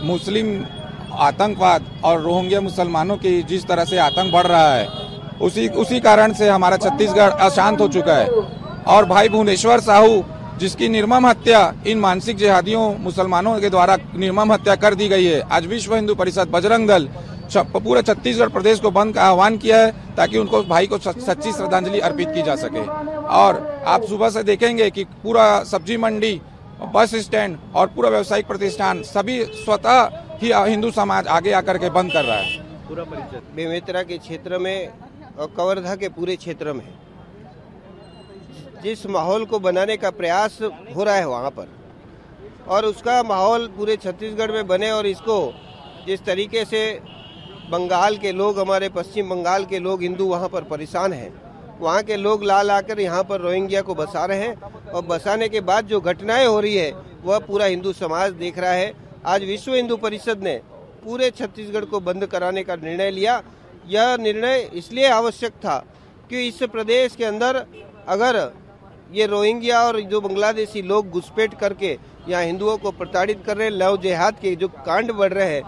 मुस्लिम आतंकवाद और रोहिंग्या मुसलमानों की जिस तरह से आतंक बढ़ रहा है, उसी कारण से हमारा छत्तीसगढ़ अशांत हो चुका है। और भाई भुवनेश्वर साहू जिसकी निर्मम हत्या इन मानसिक जिहादियों मुसलमानों के द्वारा निर्मम हत्या कर दी गई है, आज विश्व हिंदू परिषद बजरंग दल पूरे छत्तीसगढ़ प्रदेश को बंद का आह्वान किया है ताकि उनको भाई को सच्ची श्रद्धांजलि अर्पित की जा सके। और आप सुबह से देखेंगे कि पूरा सब्जी मंडी, बस स्टैंड और पूरा व्यावसायिक प्रतिष्ठान सभी स्वतः ही हिंदू समाज आगे आकर के बंद कर रहा है। पूरा परिचय बेमेतरा के क्षेत्र में और कवर्धा के पूरे क्षेत्र में जिस माहौल को बनाने का प्रयास हो रहा है वहाँ पर, और उसका माहौल पूरे छत्तीसगढ़ में बने, और इसको जिस तरीके से बंगाल के लोग, हमारे पश्चिम बंगाल के लोग हिंदू वहाँ पर परेशान हैं, वहाँ के लोग ला लाकर यहाँ पर रोहिंग्या को बसा रहे हैं, और बसाने के बाद जो घटनाएं हो रही है वह पूरा हिंदू समाज देख रहा है। आज विश्व हिंदू परिषद ने पूरे छत्तीसगढ़ को बंद कराने का निर्णय लिया। यह निर्णय इसलिए आवश्यक था कि इस प्रदेश के अंदर अगर ये रोहिंग्या और जो बांग्लादेशी लोग घुसपैठ करके यहाँ हिंदुओं को प्रताड़ित कर रहे हैं, लव जिहाद के जो कांड बढ़ रहे हैं,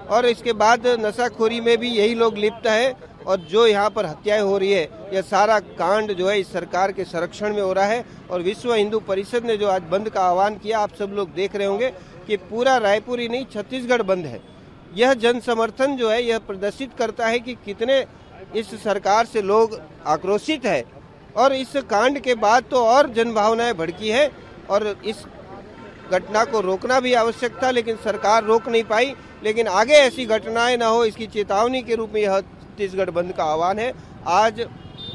और इसके बाद नशाखोरी में भी यही लोग लिप्त है, और जो यहाँ पर हत्याएं हो रही है, यह सारा कांड जो है इस सरकार के संरक्षण में हो रहा है। और विश्व हिंदू परिषद ने जो आज बंद का आह्वान किया, आप सब लोग देख रहे होंगे कि पूरा रायपुर ही नहीं छत्तीसगढ़ बंद है। यह जन समर्थन जो है यह प्रदर्शित करता है कि कितने इस सरकार से लोग आक्रोशित है, और इस कांड के बाद तो और जनभावनाएं भड़की है, और इस घटना को रोकना भी आवश्यक था, लेकिन सरकार रोक नहीं पाई। लेकिन आगे ऐसी घटनाएं न हो, इसकी चेतावनी के रूप में यह छत्तीसगढ़ बंद का आह्वान है। आज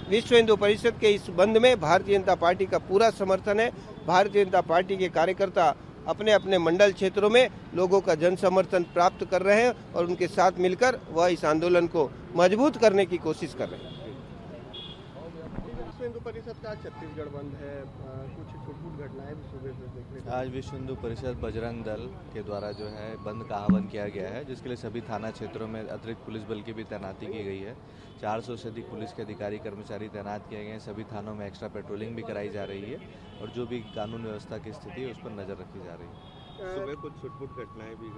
विश्व हिंदू परिषद के इस बंद में भारतीय जनता पार्टी का पूरा समर्थन है। भारतीय जनता पार्टी के कार्यकर्ता अपने अपने मंडल क्षेत्रों में लोगों का जन समर्थन प्राप्त कर रहे हैं, और उनके साथ मिलकर वह इस आंदोलन को मजबूत करने की कोशिश कर रहे हैं। विश्व हिंदू परिषद का छत्तीसगढ़ बंद है, कुछ छुटपुट घटनाएं भी सुबह से देखने को। आज विश्व हिंदू परिषद बजरंग दल के द्वारा जो है बंद का आह्वान किया गया है, जिसके लिए सभी थाना क्षेत्रों में अतिरिक्त पुलिस बल की भी तैनाती की गई है। 400 से अधिक पुलिस के अधिकारी कर्मचारी तैनात किए गए हैं। सभी थानों में एक्स्ट्रा पेट्रोलिंग भी कराई जा रही है, और जो भी कानून व्यवस्था की स्थिति है उस पर नजर रखी जा रही है। सुबह कुछ छुटपुट घटनाएं भी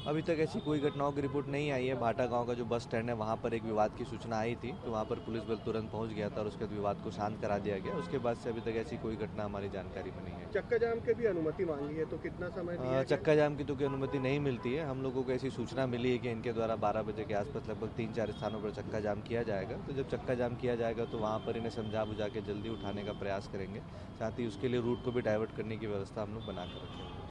अभी तक ऐसी कोई घटनाओं की रिपोर्ट नहीं आई है। भाटा गांव का जो बस स्टैंड है वहां पर एक विवाद की सूचना आई थी, तो वहां पर पुलिस बल तुरंत पहुंच गया था और उसके बाद विवाद को शांत करा दिया गया। उसके बाद से अभी तक ऐसी कोई घटना हमारी जानकारी में नहीं है। चक्का जाम के भी अनुमति मांगी है, तो कितना समय दिया? चक्का जाम की तो कोई अनुमति नहीं मिलती है। हम लोगों को ऐसी सूचना मिली है कि इनके द्वारा 12 बजे के आसपास लगभग 3-4 स्थानों पर चक्का जाम किया जाएगा। तो जब चक्का जाम किया जाएगा तो वहाँ पर इन्हें समझा बुझा के जल्दी उठाने का प्रयास करेंगे। साथ ही उसके लिए रूट को भी डाइवर्ट करने की व्यवस्था हम लोग बना कर रखेंगे।